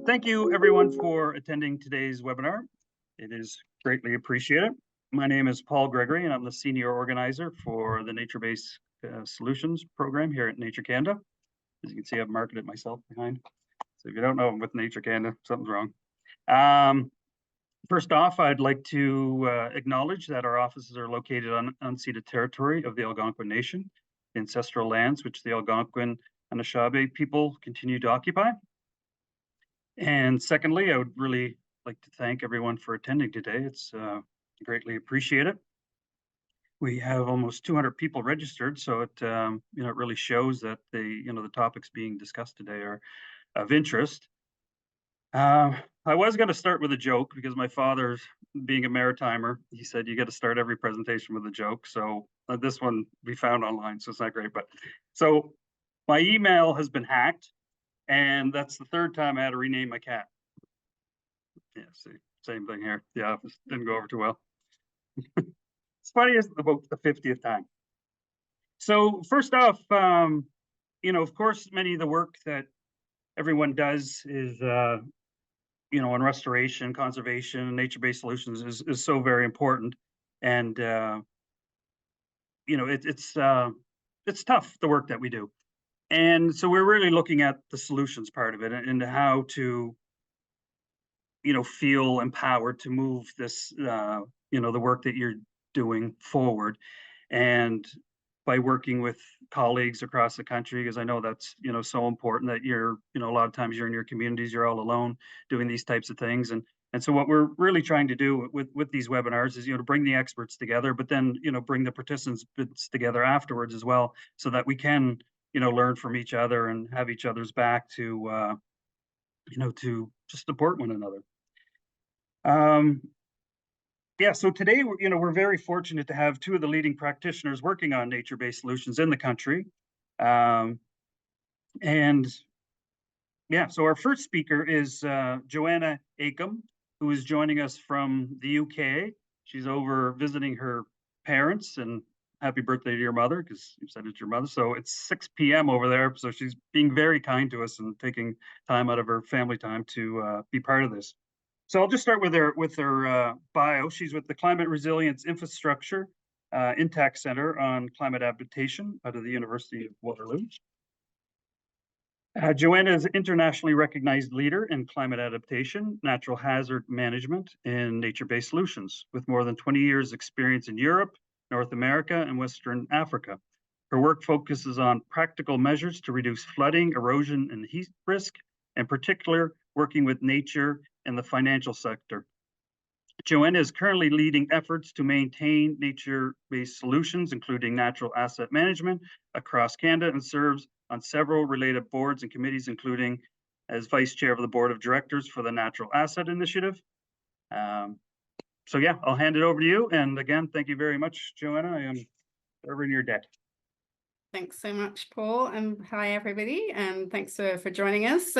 Thank you everyone for attending today's webinar. It is greatly appreciated. My name is Paul Gregory and I'm the senior organizer for the Nature-Based Solutions program here at Nature Canada. As you can see, I've marked it myself behind. So if you don't know, I'm with Nature Canada, something's wrong. First off, I'd like to acknowledge that our offices are located on unceded territory of the Algonquin Nation, ancestral lands which the Algonquin and Anishinaabe people continue to occupy. And secondly, I would really like to thank everyone for attending today. It's greatly appreciated. We have almost 200 people registered, so it it really shows that the topics being discussed today are of interest. I was going to start with a joke because my father, being a maritimer, he said you got to start every presentation with a joke. So this one we found online, so it's not great. But so my email has been hacked, and that's the third time I had to rename my cat. Yeah, see, same thing here. Yeah, this didn't go over too well. It's funny as about the 50th time. So first off, of course, many of the work that everyone does is in restoration, conservation, nature-based solutions is so very important. And it's tough, the work that we do. And so we're really looking at the solutions part of it and how to feel empowered to move this the work that you're doing forward. And by working with colleagues across the country, because I know that's so important that you're a lot of times you're in your communities, you're all alone doing these types of things. And so what we're really trying to do with these webinars is to bring the experts together, but then bring the participants together afterwards as well, so that we can learn from each other and have each other's back to to just support one another. Yeah, so today we're very fortunate to have two of the leading practitioners working on nature-based solutions in the country. Um, and yeah, so our first speaker is Joanna Eyquem, who is joining us from the UK. She's over visiting her parents, and happy birthday to your mother, because you said it's your mother. So it's 6 p.m. over there. So she's being very kind to us and taking time out of her family time to be part of this. So I'll just start with her bio. She's with the Climate Resilience Infrastructure Intact Center on Climate Adaptation out of the University of Waterloo. Joanna is an internationally recognized leader in climate adaptation, natural hazard management, and nature-based solutions, with more than 20 years experience in Europe, North America, and Western Africa. Her work focuses on practical measures to reduce flooding, erosion, and heat risk, in particular, working with nature and the financial sector. Joanna is currently leading efforts to maintain nature-based solutions, including natural asset management across Canada, and serves on several related boards and committees, including as vice chair of the board of directors for the Natural Asset Initiative. So yeah, I'll hand it over to you. And again, thank you very much, Joanna. I am forever in your debt. Thanks so much, Paul, and hi everybody, and thanks for joining us.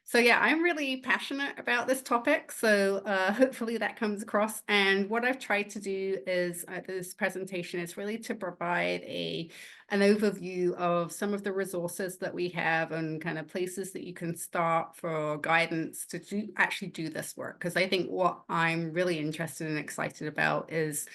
So yeah, I'm really passionate about this topic, so hopefully that comes across. And what I've tried to do is this presentation is really to provide an overview of some of the resources that we have and kind of places that you can start for guidance to actually do this work. Because I think what I'm really interested and excited about is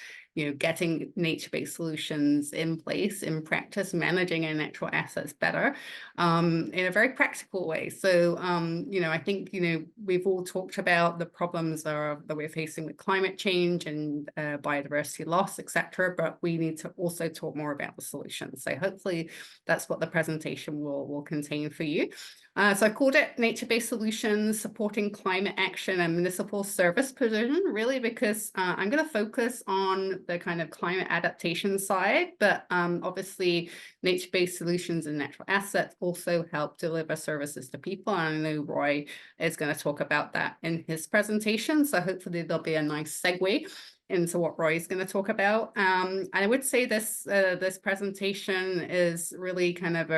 getting nature-based solutions in place, in practice, managing our natural assets better in a very practical way. So, I think, we've all talked about the problems that we're facing with climate change and biodiversity loss, etc. But we need to also talk more about the solutions. So hopefully that's what the presentation will contain for you. So I called it Nature-Based Solutions, Supporting Climate Action and Municipal Service Provision, really because I'm going to focus on the kind of climate adaptation side, but obviously nature-based solutions and natural assets also help deliver services to people. And I know Roy is going to talk about that in his presentation, so hopefully there'll be a nice segue into what Roy is going to talk about. And I would say this presentation is really kind of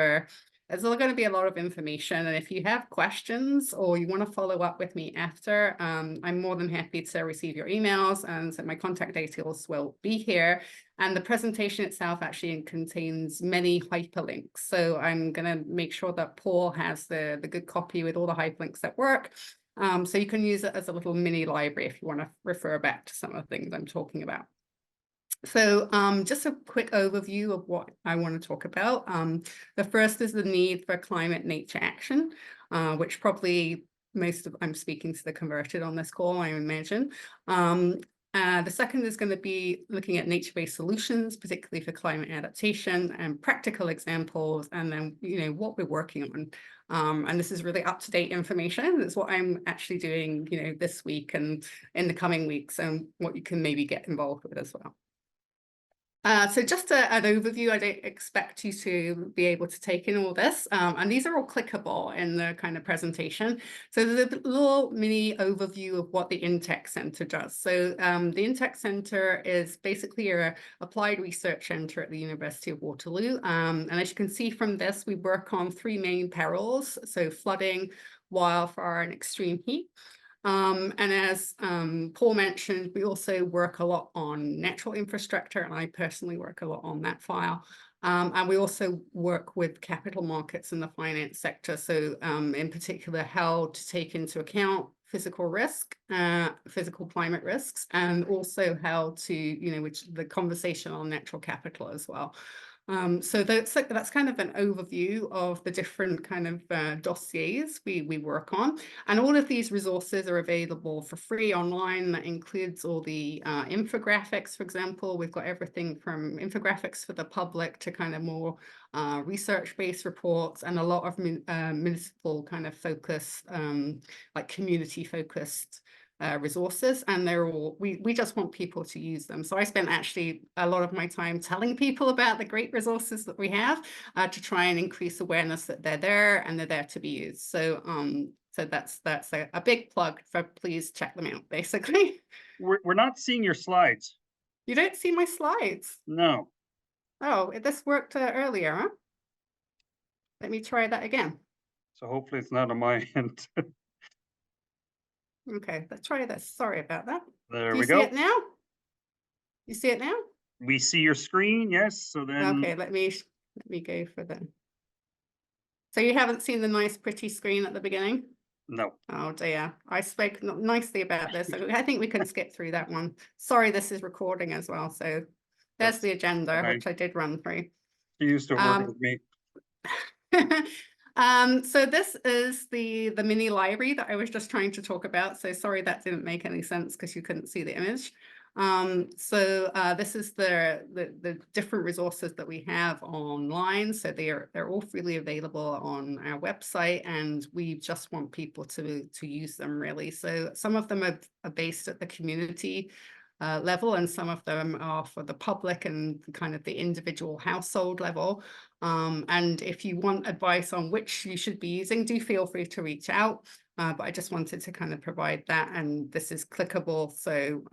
there's going to be a lot of information. And if you have questions or you want to follow up with me after, I'm more than happy to receive your emails. And so my contact details will be here. And the presentation itself actually contains many hyperlinks. So I'm going to make sure that Paul has the good copy with all the hyperlinks that work. So you can use it as a little mini library if you want to refer back to some of the things I'm talking about. So just a quick overview of what I want to talk about. The first is the need for climate nature action, which probably I'm speaking to the converted on this call, I imagine. The second is going to be looking at nature-based solutions, particularly for climate adaptation and practical examples, and then, what we're working on. And this is really up-to-date information. It's what I'm actually doing, this week and in the coming weeks, and what you can maybe get involved with as well. So just an overview. I don't expect you to be able to take in all this. And these are all clickable in the kind of presentation. So there's a little mini overview of what the Intech Center does. So the Intech Center is basically an applied research center at the University of Waterloo. And as you can see from this, we work on 3 main perils. So flooding, wildfire, and extreme heat. And as Paul mentioned, we also work a lot on natural infrastructure, and I personally work a lot on that file. And we also work with capital markets in the finance sector. So in particular, how to take into account physical risk, physical climate risks, and also how to, which the conversation on natural capital as well. So that's kind of an overview of the different kind of dossiers we work on. And all of these resources are available for free online. That includes all the infographics, for example. We've got everything from infographics for the public to kind of more research-based reports, and a lot of municipal kind of focused, like community-focused resources, and they're all, we just want people to use them. So I spent actually a lot of my time telling people about the great resources that we have to try and increase awareness that they're there and they're there to be used. So so that's a big plug for, please check them out, basically. We're not seeing your slides. You don't see my slides? No. Oh, this worked earlier, huh? Let me try that again. So hopefully it's not on my end. Okay, let's try this. Sorry about that. There Do we you see go. it now? You see it now? We see your screen, yes. So then Okay, let me go for the. So you haven't seen the nice, pretty screen at the beginning? no. Oh dear, I spoke nicely about this. So I think we can skip through that one. Sorry, this is recording as well. So there's the agenda, fine. which I did run through. You used to work with me. So this is the mini library that I was just trying to talk about. So sorry that didn't make any sense because you couldn't see the image. So this is the different resources that we have online. So they're all freely available on our website, and we just want people to use them, really. So some of them are based at the community level, and some of them are for the public and kind of the individual household level. And if you want advice on which you should be using, do feel free to reach out. But I just wanted to kind of provide that, and this is clickable. So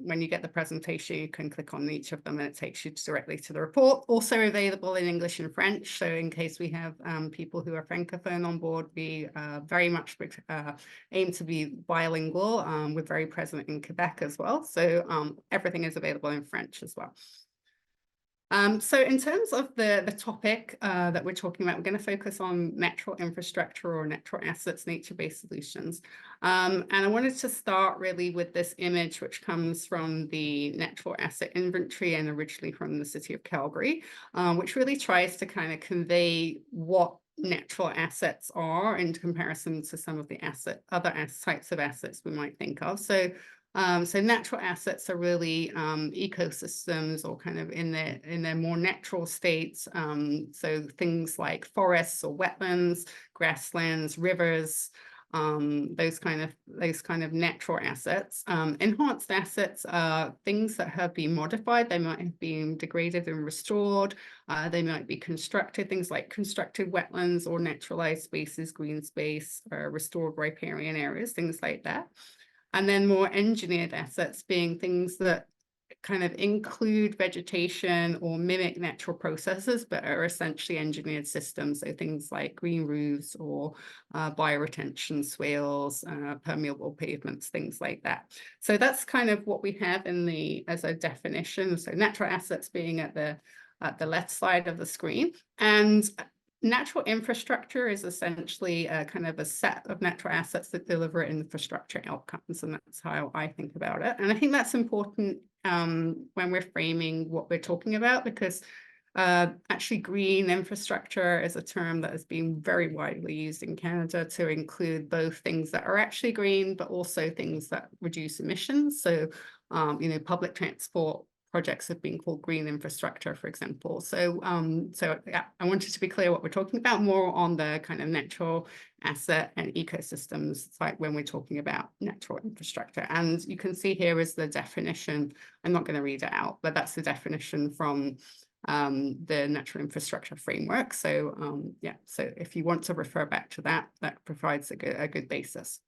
when you get the presentation, you can click on each of them and it takes you directly to the report. Also available in English and French. So in case we have people who are Francophone on board, we very much aim to be bilingual. We're very present in Quebec as well. So everything is available in French as well. So in terms of the topic that we're talking about, we're going to focus on natural infrastructure or natural assets, nature-based solutions. And I wanted to start really with this image, which comes from the natural asset inventory and originally from the city of Calgary, which really tries to kind of convey what natural assets are in comparison to some of the other types of assets we might think of. So natural assets are really ecosystems, or kind of in their more natural states. So things like forests or wetlands, grasslands, rivers, those kind of natural assets. Enhanced assets are things that have been modified. They might have been degraded and restored. They might be constructed, things like constructed wetlands or naturalized spaces, green space, restored riparian areas, things like that. And then more engineered assets being things that kind of include vegetation or mimic natural processes, but are essentially engineered systems. So things like green roofs or bioretention swales, permeable pavements, things like that. So that's kind of what we have in as a definition. So natural assets being at the left side of the screen. And natural infrastructure is essentially kind of a set of natural assets that deliver infrastructure outcomes, and that's how I think about it. And I think that's important when we're framing what we're talking about, because actually green infrastructure is a term that has been very widely used in Canada to include both things that are actually green, but also things that reduce emissions. So, you know, public transport projects have been called green infrastructure, for example. So, yeah, I wanted to be clear what we're talking about, more on the kind of natural asset and ecosystems side when we're talking about natural infrastructure. And you can see here is the definition. I'm not going to read it out, but that's the definition from the natural infrastructure framework. So, yeah, so if you want to refer back to that, that provides a good basis.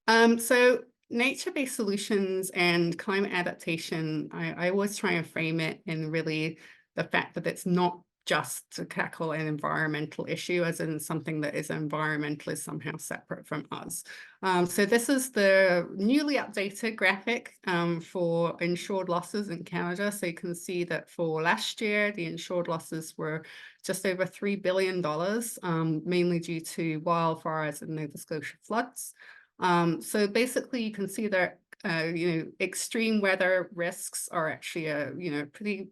So nature-based solutions and climate adaptation, I always try and frame it in really the fact that it's not just to tackle an environmental issue, as in something that is environmental is somehow separate from us. So this is the newly updated graphic for insured losses in Canada. So you can see that for last year, the insured losses were just over $3 billion, mainly due to wildfires and Nova Scotia floods. So basically you can see that, you know, extreme weather risks are actually a, you know, pretty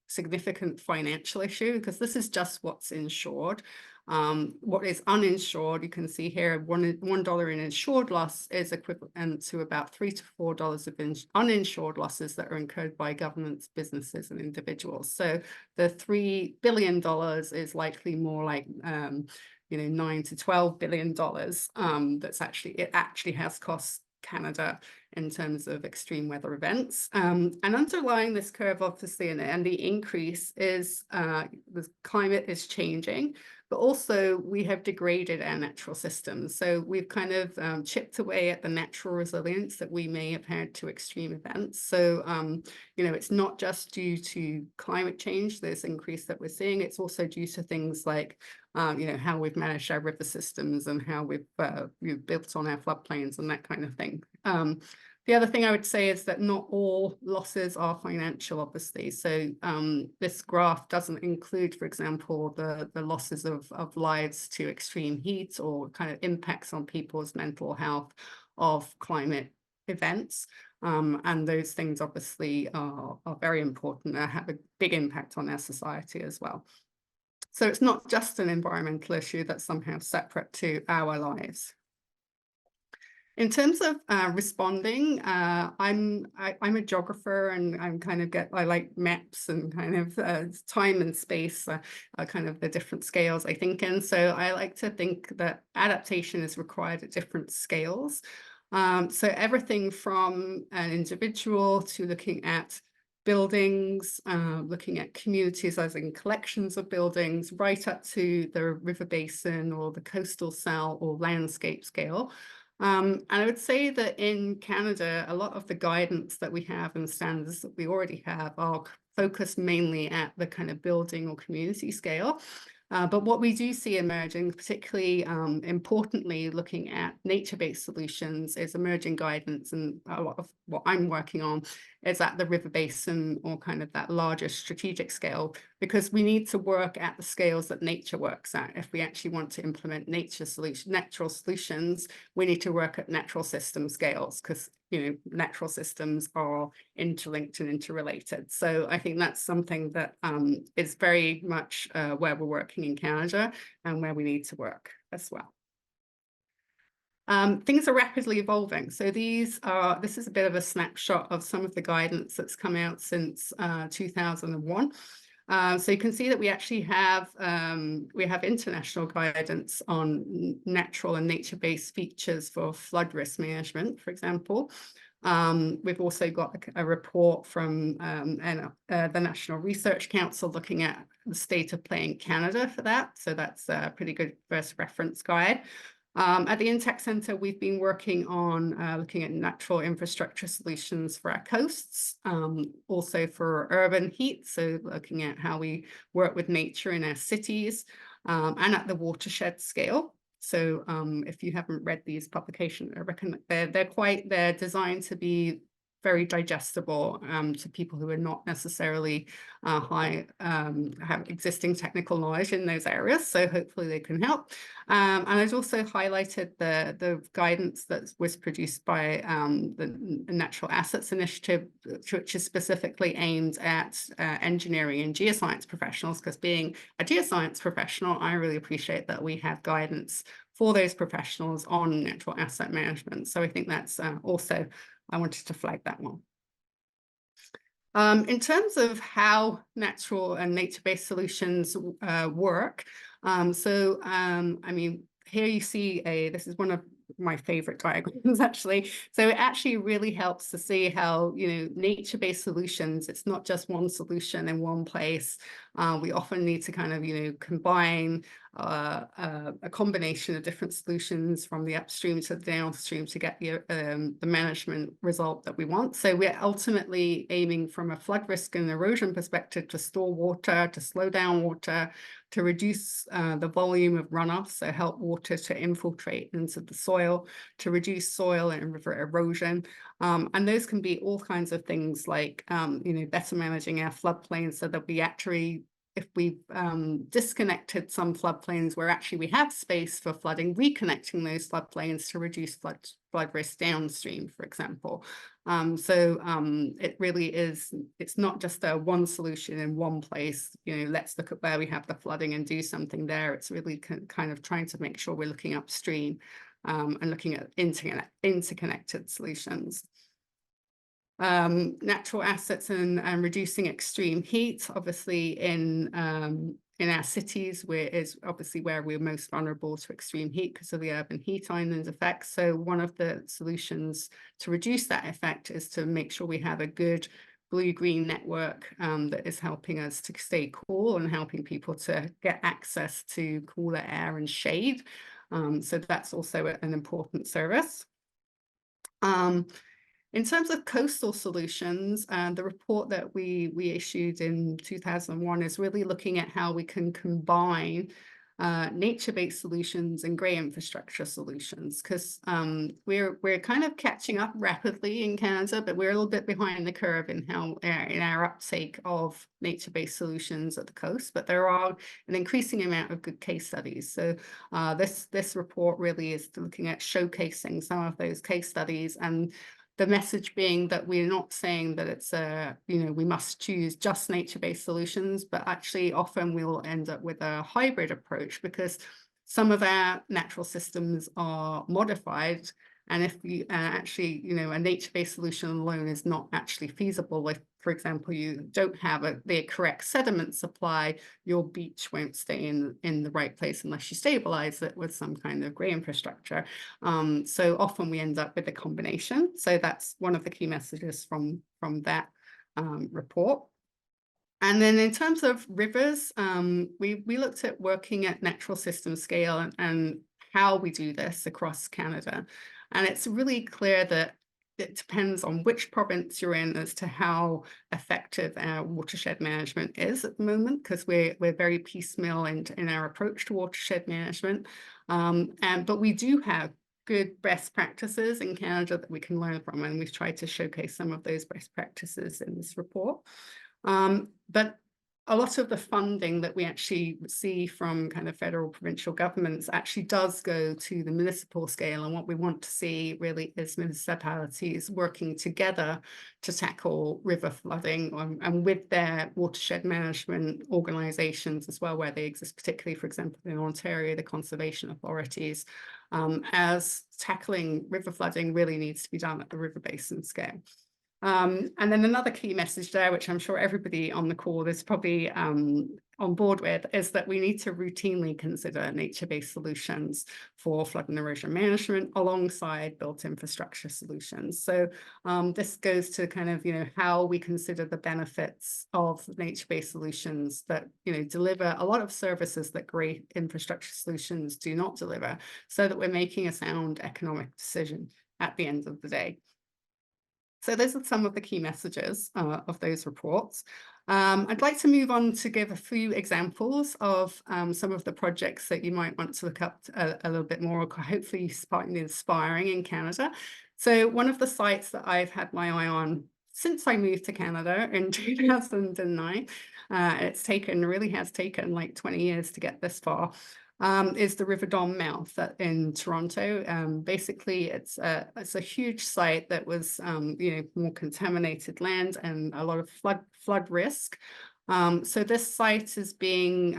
significant financial issue, because this is just what's insured. What is uninsured, you can see here, $1 in insured loss is equivalent to about $3 to $4 of uninsured losses that are incurred by governments, businesses, and individuals. So the $3 billion is likely more like you know, $9 to $12 billion. That's it actually has cost Canada in terms of extreme weather events. And underlying this curve, obviously, and the increase is the climate is changing, but also we have degraded our natural systems. So we've kind of chipped away at the natural resilience that we may have had to extreme events. So, you know, it's not just due to climate change, this increase that we're seeing, it's also due to things like you know, how we've managed our river systems and how we've built on our floodplains and that kind of thing. The other thing I would say is that not all losses are financial, obviously. So this graph doesn't include, for example, the losses of lives to extreme heat or kind of impacts on people's mental health of climate events. And those things obviously are very important and have a big impact on our society as well. So it's not just an environmental issue that's somehow separate to our lives. In terms of responding, I'm a geographer, and I like maps and kind of time and space are kind of the different scales I think in. So I like to think that adaptation is required at different scales. So everything from an individual to looking at buildings, looking at communities as in collections of buildings, right up to the river basin or the coastal cell or landscape scale. And I would say that in Canada, a lot of the guidance that we have and standards that we already have are focused mainly at the kind of building or community scale. But what we do see emerging, particularly importantly, looking at nature-based solutions, is emerging guidance, and a lot of what I'm working on is at the river basin or kind of that larger strategic scale, because we need to work at the scales that nature works at. If we actually want to implement natural solutions, we need to work at natural system scales, because you know, natural systems are interlinked and interrelated. So I think that's something that is very much where we're working in Canada and where we need to work as well. Things are rapidly evolving. So this is a bit of a snapshot of some of the guidance that's come out since 2001. So you can see that we actually have international guidance on natural and nature-based features for flood risk management, for example. We've also got a report from the National Research Council looking at the state of play in Canada for that. So that's a pretty good first reference guide. At the Intech Centre, we've been working on looking at natural infrastructure solutions for our coasts, also for urban heat, so looking at how we work with nature in our cities, and at the watershed scale. So if you haven't read these publications, I reckon they're designed to be very digestible to people who are not necessarily have existing technical knowledge in those areas. So hopefully they can help. And I've also highlighted the guidance that was produced by the Natural Assets Initiative, which is specifically aimed at engineering and geoscience professionals, because being a geoscience professional, I really appreciate that we have guidance for those professionals on natural asset management. So I think that's also, I wanted to flag that one. In terms of how natural and nature-based solutions work, I mean, here you see this is one of my favorite diagrams, actually. So it actually really helps to see how, nature-based solutions, it's not just one solution in one place. We often need to kind of, combine a combination of different solutions from the upstream to the downstream to get the management result that we want. So we're ultimately aiming from a flood risk and erosion perspective to store water, to slow down water, to reduce the volume of runoff, so help water to infiltrate into the soil, to reduce soil and river erosion. And those can be all kinds of things like, better managing our floodplains so that we actually, if we've disconnected some floodplains where actually we have space for flooding, reconnecting those floodplains to reduce flood risk downstream, for example. It really is, it's not just a one solution in one place, let's look at where we have the flooding and do something there. It's really kind of trying to make sure we're looking upstream and looking at interconnected solutions. Natural assets and reducing extreme heat, obviously in our cities, is obviously where we're most vulnerable to extreme heat because of the urban heat island effect. So one of the solutions to reduce that effect is to make sure we have a good blue-green network that is helping us to stay cool and helping people to get access to cooler air and shade. So that's also an important service. In terms of coastal solutions, the report that we issued in 2001 is really looking at how we can combine nature-based solutions and grey infrastructure solutions, because we're kind of catching up rapidly in Canada, but we're a little bit behind the curve in our uptake of nature-based solutions at the coast. But there are an increasing amount of good case studies. So this report really is looking at showcasing some of those case studies, and the message being that we're not saying that it's we must choose just nature-based solutions, but actually often we'll end up with a hybrid approach, because some of our natural systems are modified. And if you actually, a nature-based solution alone is not actually feasible. If, for example, you don't have the correct sediment supply, your beach won't stay in the right place unless you stabilize it with some kind of grey infrastructure. So often we end up with a combination. So that's one of the key messages from that report. And then in terms of rivers, we looked at working at natural system scale and how we do this across Canada. And it's really clear that it depends on which province you're in as to how effective our watershed management is at the moment, because we're very piecemeal in our approach to watershed management. But we do have good best practices in Canada that we can learn from, and we've tried to showcase some of those best practices in this report. But a lot of the funding that we actually see from kind of federal, provincial governments actually does go to the municipal scale. And what we want to see really is municipalities working together to tackle river flooding and with their watershed management organisations as well, where they exist, particularly, for example, in Ontario, the conservation authorities, as tackling river flooding really needs to be done at the river basin scale. And then another key message there, which I'm sure everybody on the call is probably on board with, is that we need to routinely consider nature-based solutions for flood and erosion management alongside built infrastructure solutions. So this goes to kind of, how we consider the benefits of nature-based solutions that, deliver a lot of services that great infrastructure solutions do not deliver, so that we're making a sound economic decision at the end of the day. So those are some of the key messages of those reports. I'd like to move on to give a few examples of some of the projects that you might want to look up a little bit more, or hopefully find inspiring in Canada. So one of the sites that I've had my eye on since I moved to Canada in 2009, it's really has taken like 20 years to get this far, is the River Don mouth in Toronto. Basically, it's a huge site that was more contaminated land and a lot of flood risk. So this site is being,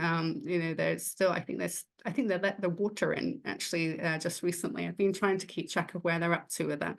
there's still, I think they let the water in actually just recently. I've been trying to keep track of where they're up to with that.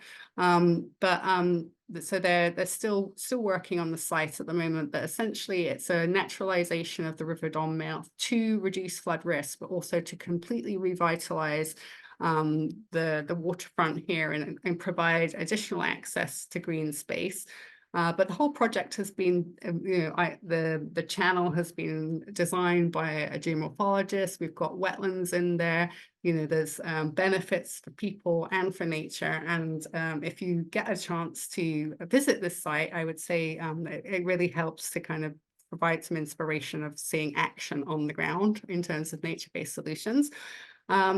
So they're still working on the site at the moment, but essentially it's a naturalization of the River Don mouth to reduce flood risk, but also to completely revitalize the waterfront here and provide additional access to green space. But the whole project has been, the channel has been designed by a geomorphologist. We've got wetlands in there. There's benefits for people and for nature. And if you get a chance to visit this site, I would say it really helps to kind of provide some inspiration of seeing action on the ground in terms of nature-based solutions.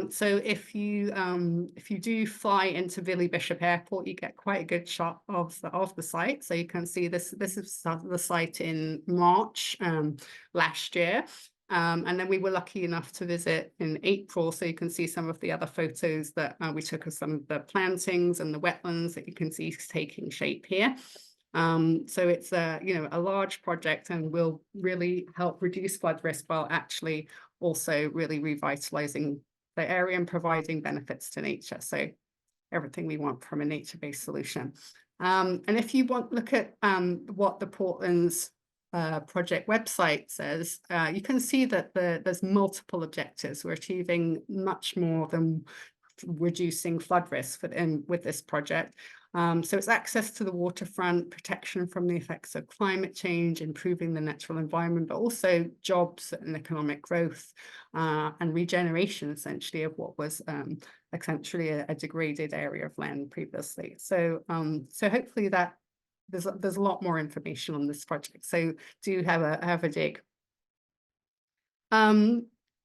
So if you do fly into Billy Bishop Airport, you get quite a good shot of the site. So you can see this is the site in March last year. And then we were lucky enough to visit in April, so you can see some of the other photos that we took of some of the plantings and the wetlands that you can see taking shape here. So it's a large project and will really help reduce flood risk while actually also really revitalizing the area and providing benefits to nature. So everything we want from a nature-based solution. And if you want to look at what the Portland's project website says, you can see that there's multiple objectives. We're achieving much more than reducing flood risk with this project. So it's access to the waterfront, protection from the effects of climate change, improving the natural environment, but also jobs and economic growth and regeneration, essentially, of what was essentially a degraded area of land previously. So, so hopefully that there's a lot more information on this project. So do have a dig.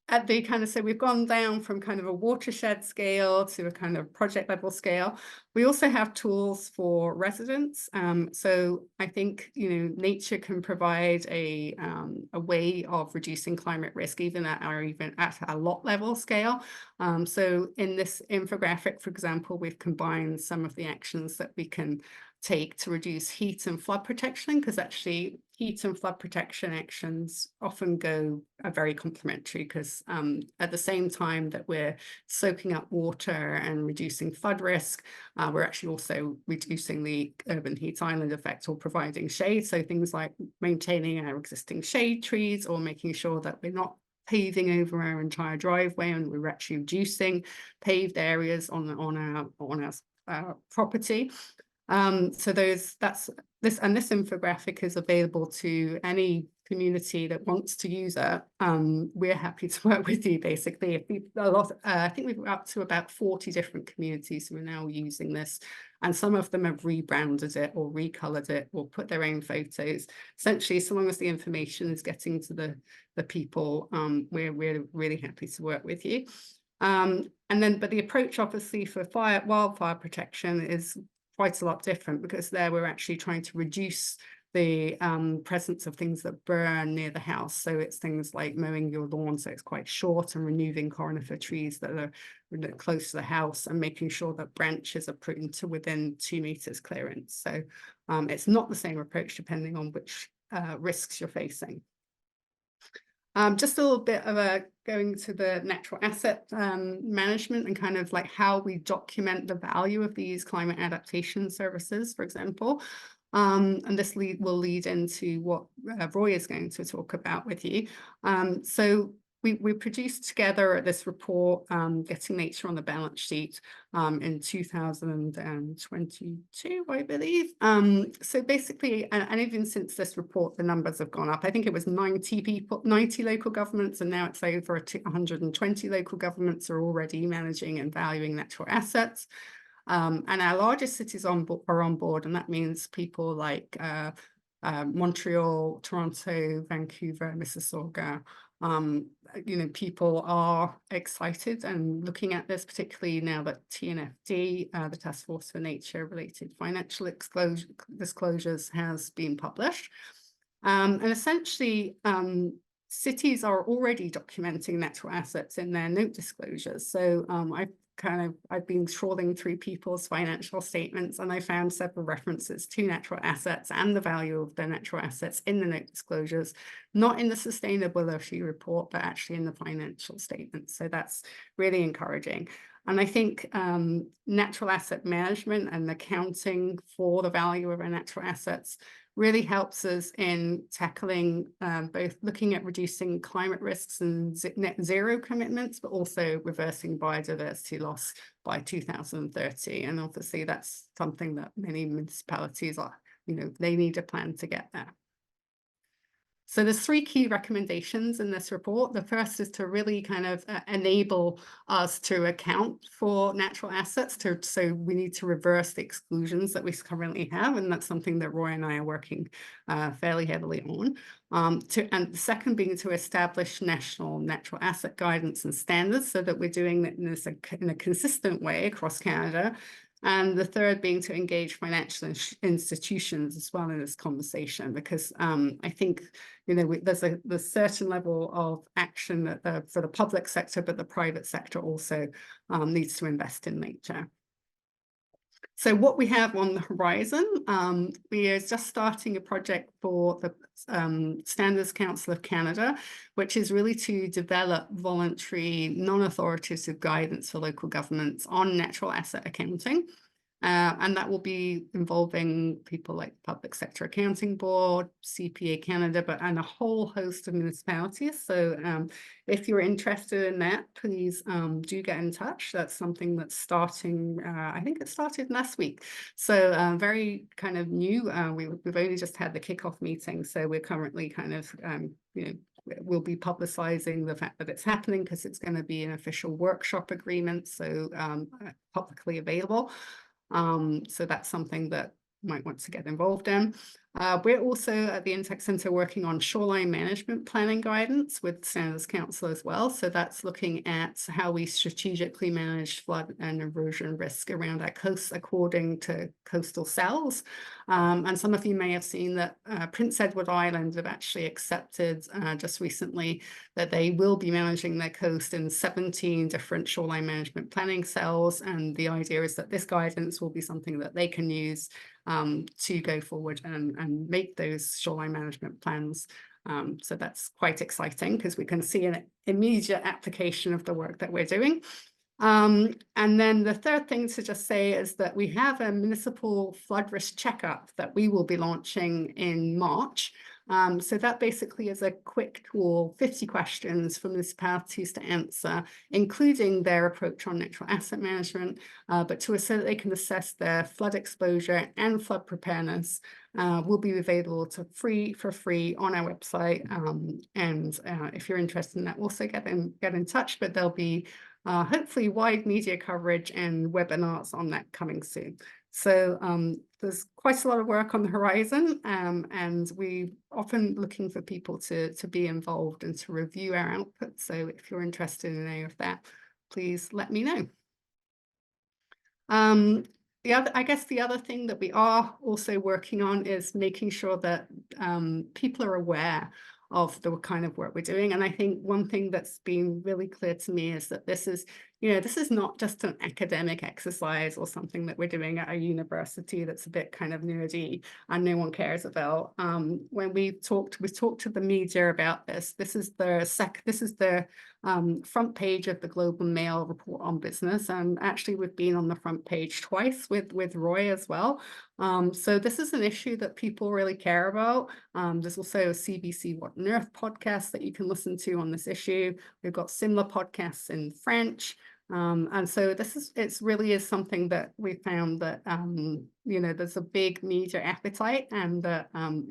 At the kind of, so we've gone down from kind of a watershed scale to a kind of project level scale. We also have tools for residents. So I think, nature can provide a way of reducing climate risk, even at a lot level scale. So in this infographic, for example, we've combined some of the actions that we can take to reduce heat and flood protection, because actually heat and flood protection actions often are very complementary, because at the same time that we're soaking up water and reducing flood risk, we're actually also reducing the urban heat island effect or providing shade. So things like maintaining our existing shade trees or making sure that we're not paving over our entire driveway and we're actually reducing paved areas on our property. So this infographic is available to any community that wants to use it. We're happy to work with you, basically. I think we've up to about 40 different communities who are now using this, and some of them have rebranded it or recolored it or put their own photos. Essentially, so long as the information is getting to the people, we're really happy to work with you. But the approach, obviously, for wildfire protection is quite a lot different, because there we're actually trying to reduce the presence of things that burn near the house. So it's things like mowing your lawn, so it's quite short, and removing conifer trees that are close to the house, and making sure that branches are pruned to within 2 meters clearance. So it's not the same approach depending on which risks you're facing. Just a little bit of going to the natural asset management and kind of like how we document the value of these climate adaptation services, for example. And this will lead into what Roy is going to talk about with you. So we produced together this report, Getting Nature on the Balance Sheet, in 2022, I believe. So basically, and even since this report, the numbers have gone up. I think it was 90 local governments, and now it's over 120 local governments are already managing and valuing natural assets. And our largest cities are on board, and that means people like Montreal, Toronto, Vancouver, Mississauga. People are excited and looking at this, particularly now that TNFD, the Task Force for Nature-related Financial Disclosures, has been published. And essentially, cities are already documenting natural assets in their note disclosures. So I've been trawling through people's financial statements, and I found several references to natural assets and the value of the natural assets in the note disclosures, not in the sustainability report, but actually in the financial statements. So that's really encouraging. And I think natural asset management and accounting for the value of our natural assets really helps us in tackling both looking at reducing climate risks and net zero commitments, but also reversing biodiversity loss by 2030. And obviously that's something that many municipalities are, they need a plan to get there. So there's 3 key recommendations in this report. The first is to really kind of enable us to account for natural assets. So we need to reverse the exclusions that we currently have, and that's something that Roy and I are working fairly heavily on. And the second being to establish national natural asset guidance and standards so that we're doing it in a consistent way across Canada. And the third being to engage financial institutions as well in this conversation, because I think there's a certain level of action that for the public sector, but the private sector also needs to invest in nature. So what we have on the horizon, we are just starting a project for the Standards Council of Canada, which is really to develop voluntary, non-authoritative guidance for local governments on natural asset accounting. And that will be involving people like Public Sector Accounting Board, CPA Canada, and a whole host of municipalities. So if you're interested in that, please do get in touch. That's something that's starting, I think it started last week. So very kind of new. We've only just had the kickoff meeting. So we're currently kind of, we'll be publicizing the fact that it's happening because it's going to be an official workshop agreement, so publicly available. So that's something that you might want to get involved in. We're also at the Intech Centre working on shoreline management planning guidance with Standards Council as well. So that's looking at how we strategically manage flood and erosion risk around our coasts according to coastal cells. And some of you may have seen that Prince Edward Island have actually accepted just recently that they will be managing their coast in 17 different shoreline management planning cells. And the idea is that this guidance will be something that they can use to go forward and make those shoreline management plans. So that's quite exciting because we can see an immediate application of the work that we're doing. And then the third thing to just say is that we have a municipal flood risk checkup that we will be launching in March. So that basically is a quick tool, 50 questions for municipalities to answer, including their approach on natural asset management, but so that they can assess their flood exposure and flood preparedness. Will be available for free on our website. And if you're interested in that, also get in touch, but there'll be hopefully wide media coverage and webinars on that coming soon. So there's quite a lot of work on the horizon, and we often looking for people to be involved and to review our output. So if you're interested in any of that, please let me know. I guess the other thing that we are also working on is making sure that people are aware of the kind of work we're doing. And I think one thing that's been really clear to me is that this is this is not just an academic exercise or something that we're doing at a university that's a bit kind of nerdy and no one cares about. When we talked to the media about this. This is the front page of the Globe and Mail report on business, and actually we've been on the front page twice with Roy as well. So this is an issue that people really care about. There's also a CBC What on Earth podcast that you can listen to on this issue. We've got similar podcasts in French. And so it really is something that we found that, there's a big media appetite, and that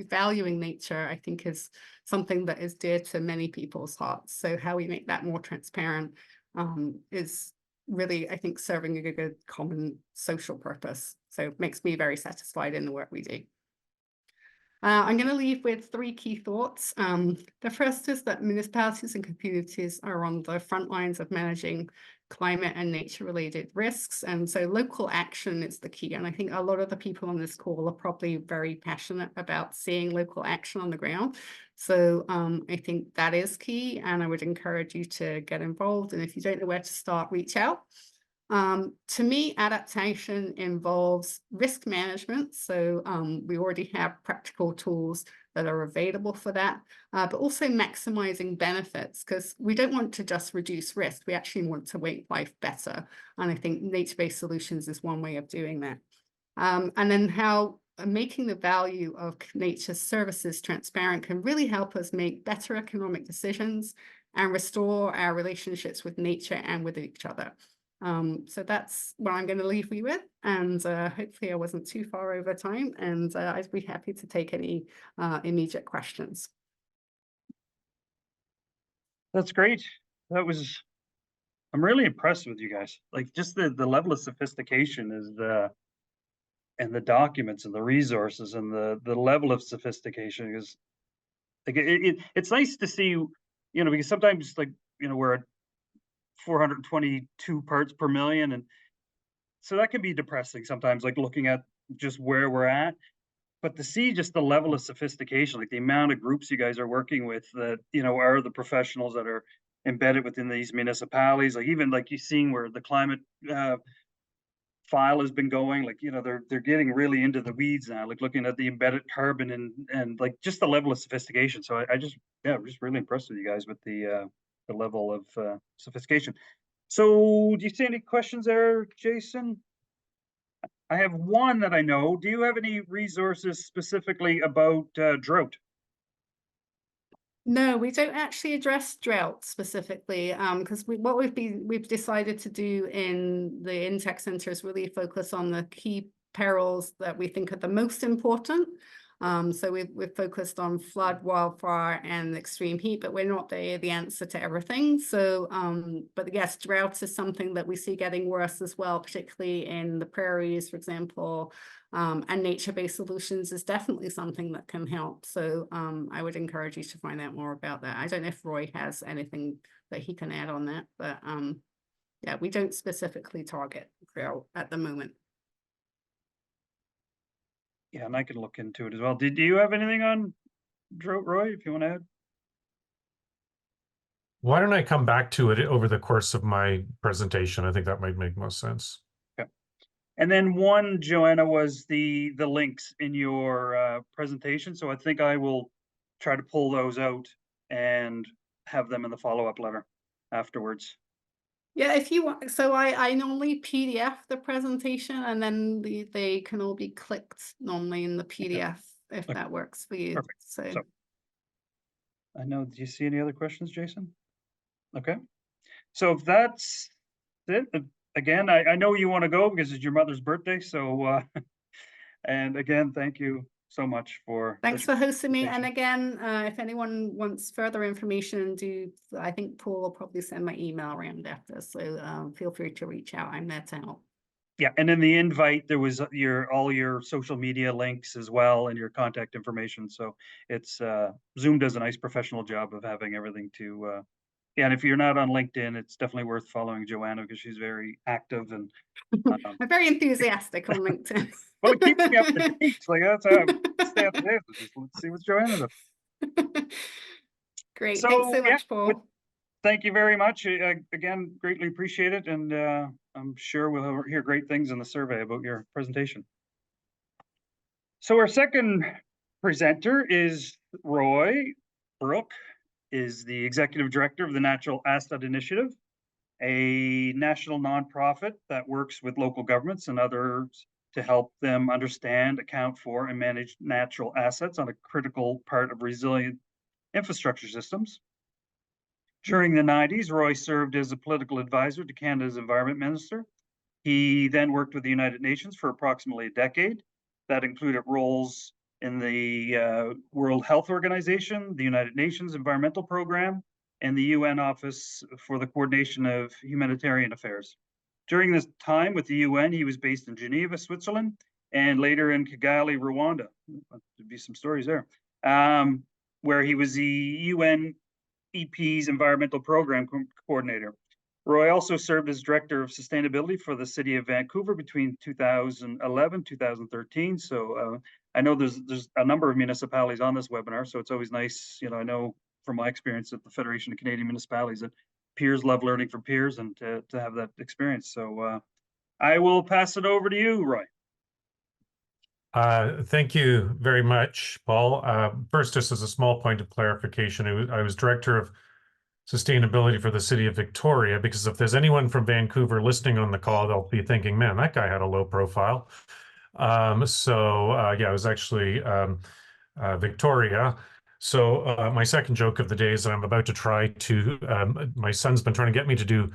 valuing nature, I think, is something that is dear to many people's hearts. So how we make that more transparent is really, I think, serving a good common social purpose. So it makes me very satisfied in the work we do. I'm going to leave with 3 key thoughts. The first is that municipalities and communities are on the front lines of managing climate and nature-related risks, and so local action is the key. And I think a lot of the people on this call are probably very passionate about seeing local action on the ground. So I think that is key, and I would encourage you to get involved. And if you don't know where to start, reach out. To me, adaptation involves risk management. So we already have practical tools that are available for that, but also maximizing benefits, because we don't want to just reduce risk. We actually want to make life better. And I think nature-based solutions is one way of doing that. And then how making the value of nature services transparent can really help us make better economic decisions and restore our relationships with nature and with each other. So that's what I'm going to leave you with, and hopefully I wasn't too far over time, and I'd be happy to take any immediate questions. That's great. I'm really impressed with you guys. Like, just the level of sophistication and the documents and the resources and the level of sophistication is like, it's nice to see, because sometimes, like, we're at 422 parts per million, and so that can be depressing sometimes, like looking at just where we're at. But to see just the level of sophistication, like the amount of groups you guys are working with that, are the professionals that are embedded within these municipalities, like even like you seeing where the climate file has been going, like, they're getting really into the weeds now, like looking at the embedded carbon and like just the level of sophistication. So I'm just really impressed with you guys with the level of sophistication. So do you see any questions there, Jason? I have one that I know. Do you have any resources specifically about drought? No, we don't actually address drought specifically, because what we've decided to do in the Intech Center is really focus on the key perils that we think are the most important. So we've focused on flood, wildfire, and extreme heat, but we're not the answer to everything. So, but yes, drought is something that we see getting worse as well, particularly in the prairies, for example. And nature-based solutions is definitely something that can help. So I would encourage you to find out more about that. I don't know if Roy has anything that he can add on that, but yeah, we don't specifically target drought at the moment. Yeah, and I can look into it as well. Do you have anything on drought, Roy, if you want to add? Why don't I come back to it over the course of my presentation? I think that might make most sense. Okay. And then one, Joanna, was the links in your presentation. So I think I will try to pull those out and have them in the follow-up letter afterwards. Yeah, if you want, so I normally PDF the presentation, and then they can all be clicked normally in the PDF if that works for you. Perfect. So I know, do you see any other questions, Jason? Okay. So if that's it, again, I know you want to go because it's your mother's birthday. So, and again, thank you so much for. Thanks for hosting me. And again, if anyone wants further information, I think Paul will probably send my email around after. So feel free to reach out. I'm there to help. Yeah, and in the invite, there was all your social media links as well and your contact information. So it's Zoom does a nice professional job of having everything to. Yeah, and if you're not on LinkedIn, it's definitely worth following Joanna because she's very active and I'm very enthusiastic on LinkedIn. Well, it keeps me up to date. Like, that's how I stay up to date. Let's see what's Joanna doing. Great. So, Thanks so much, Paul. thank you very much. Again, greatly appreciate it, and I'm sure we'll hear great things in the survey about your presentation. So our second presenter is Roy. Brooke is the Executive Director of the Natural Asset Initiative, a national nonprofit that works with local governments and others to help them understand, account for, and manage natural assets on a critical part of resilient infrastructure systems. During the 90s, Roy served as a political advisor to Canada's Environment Minister. He then worked with the United Nations for approximately a decade. That included roles in the World Health Organization, the United Nations Environmental Program, and the UN Office for the Coordination of Humanitarian Affairs. During this time with the UN, he was based in Geneva, Switzerland, and later in Kigali, Rwanda. There'd be some stories there, where he was the UN EP's Environmental Program Coordinator. Roy also served as Director of Sustainability for the City of Vancouver between 2011 2013. So I know there's a number of municipalities on this webinar, so it's always nice, I know from my experience at the Federation of Canadian Municipalities that peers love learning from peers and to have that experience. So I will pass it over to you, Roy. Thank you very much, Paul. First, just as a small point of clarification, I was Director of Sustainability for the City of Victoria, because if there's anyone from Vancouver listening on the call, they'll be thinking, man, that guy had a low profile. Yeah, I was actually Victoria. So my second joke of the day is that I'm about to try to, my son's been trying to get me to do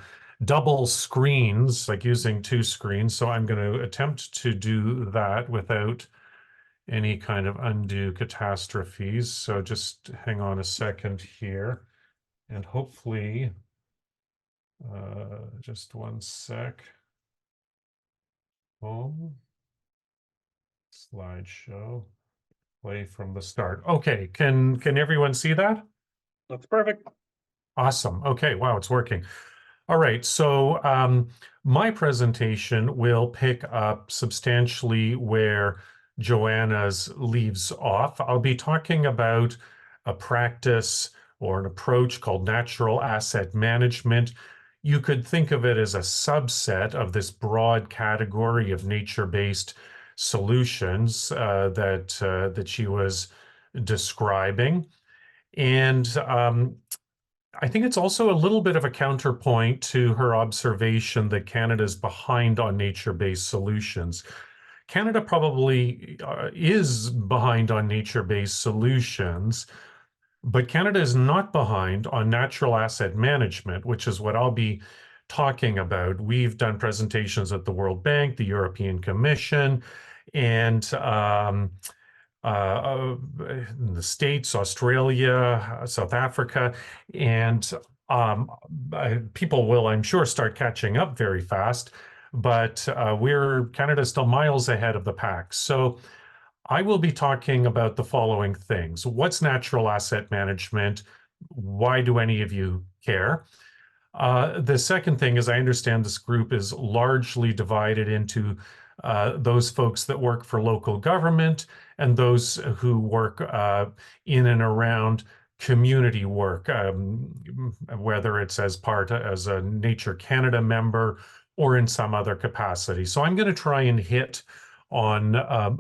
double screens, like using two screens. So I'm going to attempt to do that without any kind of undue catastrophes. So just hang on a second here, and hopefully, just one sec. Home, slideshow, play from the start. Okay, can everyone see that? Looks perfect. Awesome. Okay, wow, it's working. All right, so my presentation will pick up substantially where Joanna's leaves off. I'll be talking about a practice or an approach called natural asset management. You could think of it as a subset of this broad category of nature-based solutions that she was describing. And I think it's also a little bit of a counterpoint to her observation that Canada is behind on nature-based solutions. Canada probably is behind on nature-based solutions, but Canada is not behind on natural asset management, which is what I'll be talking about. We've done presentations at the World Bank, the European Commission, and in the States, Australia, South Africa, and people will, I'm sure, start catching up very fast, but Canada's still miles ahead of the pack. So I will be talking about the following things. What's natural asset management? Why do any of you care? The second thing is, I understand this group is largely divided into those folks that work for local government and those who work in and around community work, whether it's as a Nature Canada member or in some other capacity. So I'm going to try and hit on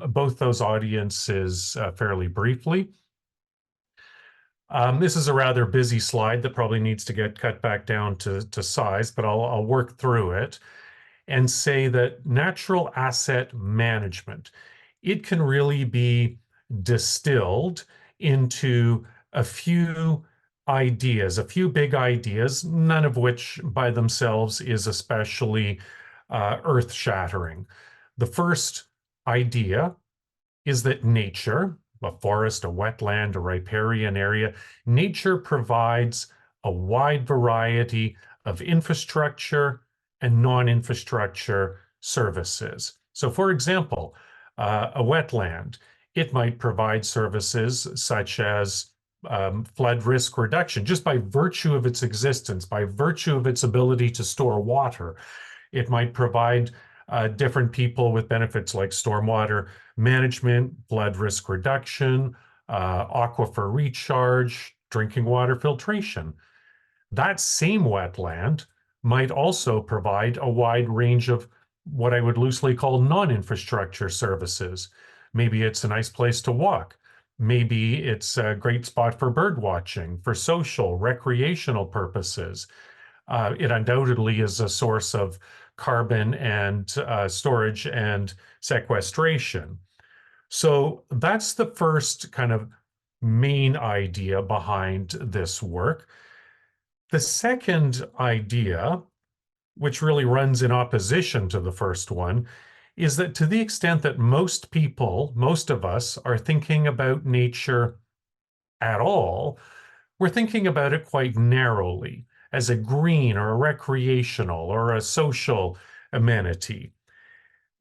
both those audiences fairly briefly. This is a rather busy slide that probably needs to get cut back down to size, but I'll work through it and say that natural asset management, it can really be distilled into a few ideas, a few big ideas, none of which by themselves is especially earth-shattering. The first idea is that nature, a forest, a wetland, a riparian area, nature provides a wide variety of infrastructure and non-infrastructure services. So for example, a wetland, it might provide services such as flood risk reduction, just by virtue of its existence, by virtue of its ability to store water. It might provide different people with benefits like stormwater management, flood risk reduction, aquifer recharge, drinking water filtration. That same wetland might also provide a wide range of what I would loosely call non-infrastructure services. Maybe it's a nice place to walk. Maybe it's a great spot for bird watching, for social, recreational purposes. It undoubtedly is a source of carbon and storage and sequestration. So that's the first kind of main idea behind this work. The second idea, which really runs in opposition to the first one, is that to the extent that most people, most of us, are thinking about nature at all, we're thinking about it quite narrowly as a green or a recreational or a social amenity.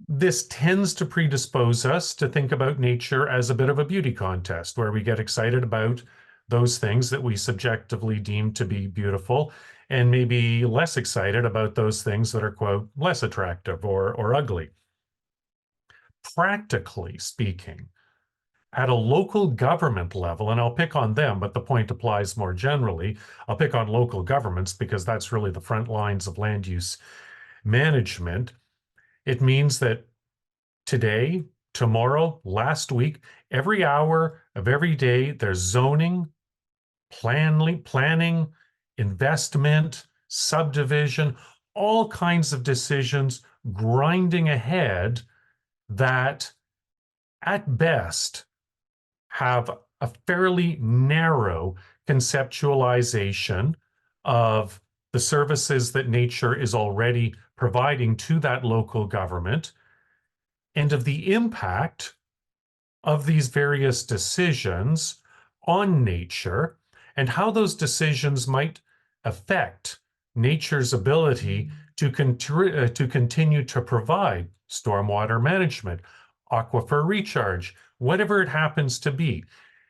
This tends to predispose us to think about nature as a bit of a beauty contest where we get excited about those things that we subjectively deem to be beautiful and maybe less excited about those things that are, quote, less attractive or ugly. Practically speaking, at a local government level, and I'll pick on them, but the point applies more generally, I'll pick on local governments because that's really the front lines of land use management. It means that today, tomorrow, last week, every hour of every day, there's zoning, planning, investment, subdivision, all kinds of decisions grinding ahead that at best have a fairly narrow conceptualization of the services that nature is already providing to that local government and of the impact of these various decisions on nature and how those decisions might affect nature's ability to continue to provide stormwater management, aquifer recharge, whatever it happens to be.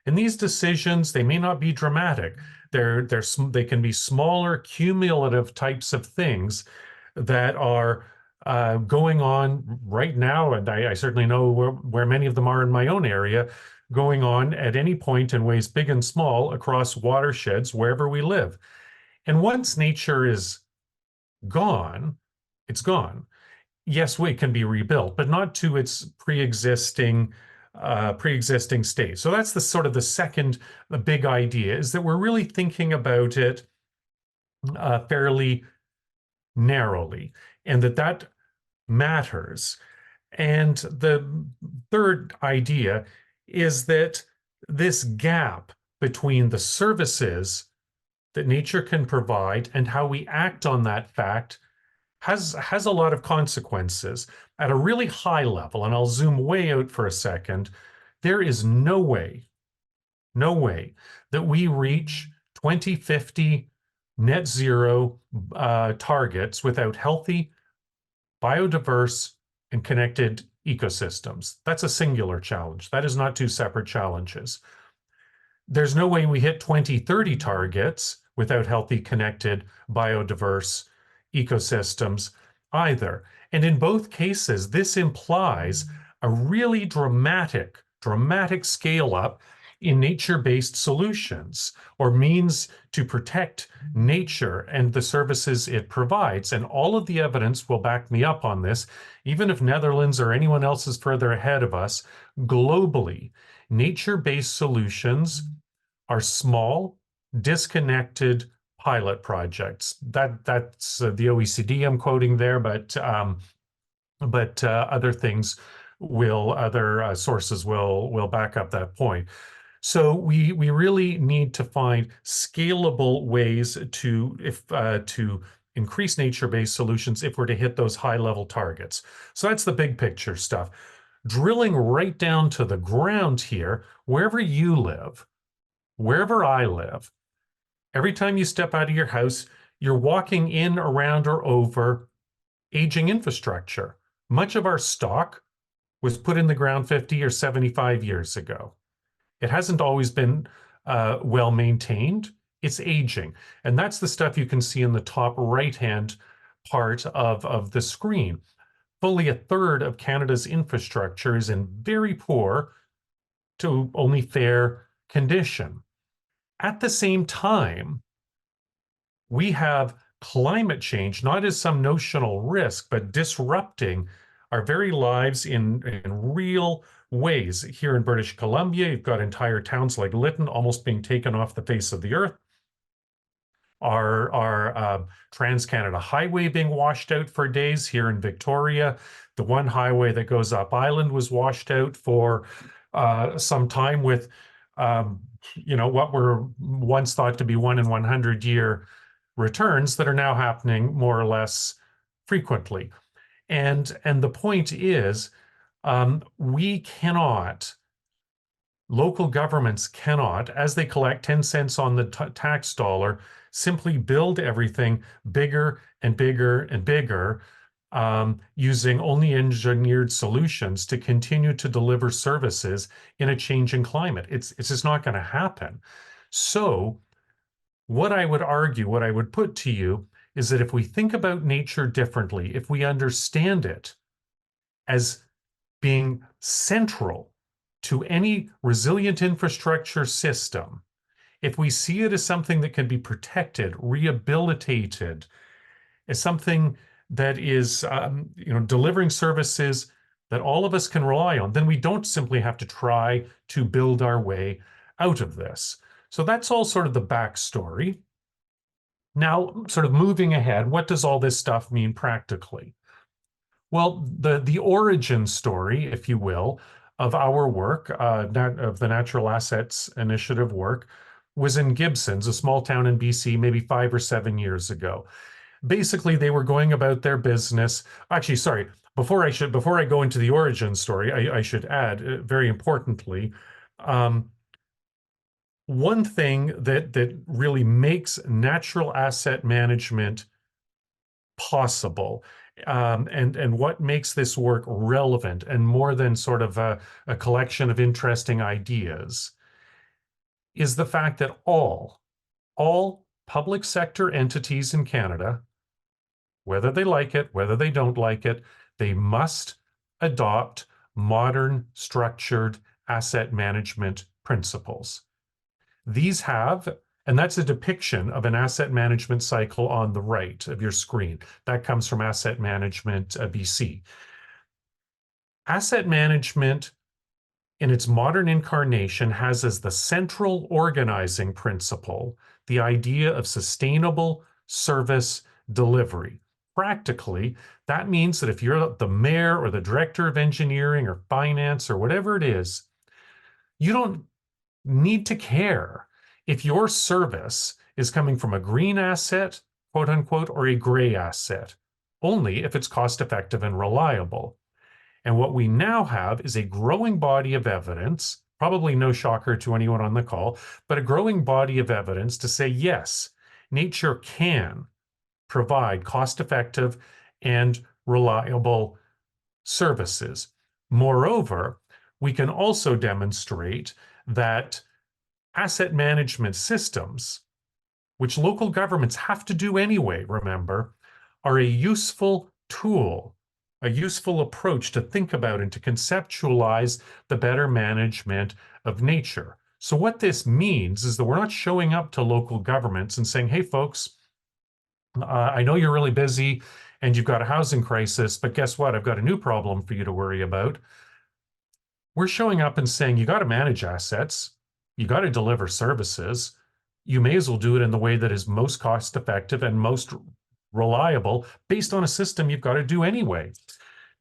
And these decisions, they may not be dramatic. They can be smaller, cumulative types of things that are going on right now, and I certainly know where many of them are in my own area, going on at any point in ways big and small across watersheds wherever we live. And once nature is gone, it's gone. Yes, it can be rebuilt, but not to its pre-existing state. So that's the sort of the second big idea, is that we're really thinking about it fairly narrowly, and that matters. And the third idea is that this gap between the services that nature can provide and how we act on that fact has a lot of consequences at a really high level. And I'll zoom way out for a second. There is no way that we reach 2050 net zero targets without healthy, biodiverse, and connected ecosystems. That's a singular challenge. That is not two separate challenges. There's no way we hit 2030 targets without healthy, connected, biodiverse ecosystems either. And in both cases, this implies a really dramatic scale up in nature-based solutions or means to protect nature and the services it provides. And all of the evidence will back me up on this, even if Netherlands or anyone else is further ahead of us. Globally, nature-based solutions are small, disconnected pilot projects. That's the OECD I'm quoting there, but other things other sources will back up that point. So we really need to find scalable ways to increase nature-based solutions if we're to hit those high-level targets. So that's the big picture stuff. Drilling right down to the ground here, wherever you live, wherever I live, every time you step out of your house, you're walking in, around, or over aging infrastructure. Much of our stock was put in the ground 50 or 75 years ago. It hasn't always been well maintained. It's aging. And that's the stuff you can see in the top right-hand part of the screen. Fully a third of Canada's infrastructure is in very poor to only fair condition. At the same time, we have climate change not as some notional risk, but disrupting our very lives in real ways. Here in British Columbia, you've got entire towns like Lytton almost being taken off the face of the earth. Our Trans-Canada Highway being washed out for days here in Victoria. The one highway that goes up island was washed out for some time with, what were once thought to be 1 in 100 year returns that are now happening more or less frequently. And the point is, we cannot, local governments cannot, as they collect 10 cents on the tax dollar, simply build everything bigger and bigger and bigger, using only engineered solutions to continue to deliver services in a changing climate. It's just not going to happen. So what I would argue, what I would put to you, is that if we think about nature differently, if we understand it as being central to any resilient infrastructure system, if we see it as something that can be protected, rehabilitated, as something that is, delivering services that all of us can rely on, then we don't simply have to try to build our way out of this. So that's all sort of the backstory. Now, sort of moving ahead, what does all this stuff mean practically? Well, the origin story, if you will, of our work, of the Natural Assets Initiative work, was in Gibsons, a small town in BC, maybe 5 or 7 years ago. Basically, they were going about their business. Actually, sorry, before I go into the origin story, I should add, very importantly, one thing that really makes natural asset management possible, and what makes this work relevant and more than sort of a collection of interesting ideas, is the fact that all public sector entities in Canada, whether they like it, whether they don't like it, they must adopt modern structured asset management principles. These have, and that's a depiction of an asset management cycle on the right of your screen. That comes from Asset Management BC. Asset management in its modern incarnation has as the central organizing principle the idea of sustainable service delivery. Practically, that means that if you're the mayor or the director of engineering or finance or whatever it is, you don't need to care if your service is coming from a green asset, quote unquote, or a gray asset, only if it's cost effective and reliable. And what we now have is a growing body of evidence, probably no shocker to anyone on the call, but a growing body of evidence to say, yes, nature can provide cost-effective and reliable services. Moreover, we can also demonstrate that asset management systems, which local governments have to do anyway, remember, are a useful tool, a useful approach to think about and to conceptualize the better management of nature. So what this means is that we're not showing up to local governments and saying, hey, folks, I know you're really busy and you've got a housing crisis, but guess what? I've got a new problem for you to worry about. We're showing up and saying, you got to manage assets, you got to deliver services. You may as well do it in the way that is most cost effective and most reliable based on a system you've got to do anyway.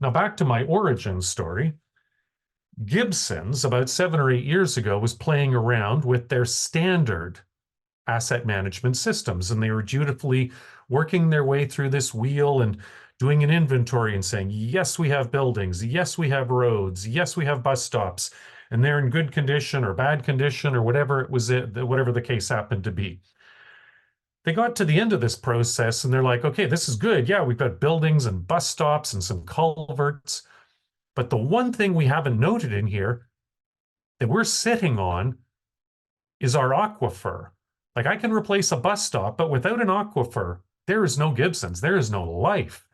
Now, back to my origin story. Gibsons, about 7 or 8 years ago, was playing around with their standard asset management systems, and they were dutifully working their way through this wheel and doing an inventory and saying, yes, we have buildings, yes, we have roads, yes, we have bus stops, and they're in good condition or bad condition or whatever whatever the case happened to be. They got to the end of this process and they're like, okay, this is good. Yeah, we've got buildings and bus stops and some culverts. But the one thing we haven't noted in here that we're sitting on is our aquifer. Like, I can replace a bus stop, but without an aquifer, there is no Gibsons. There is no life.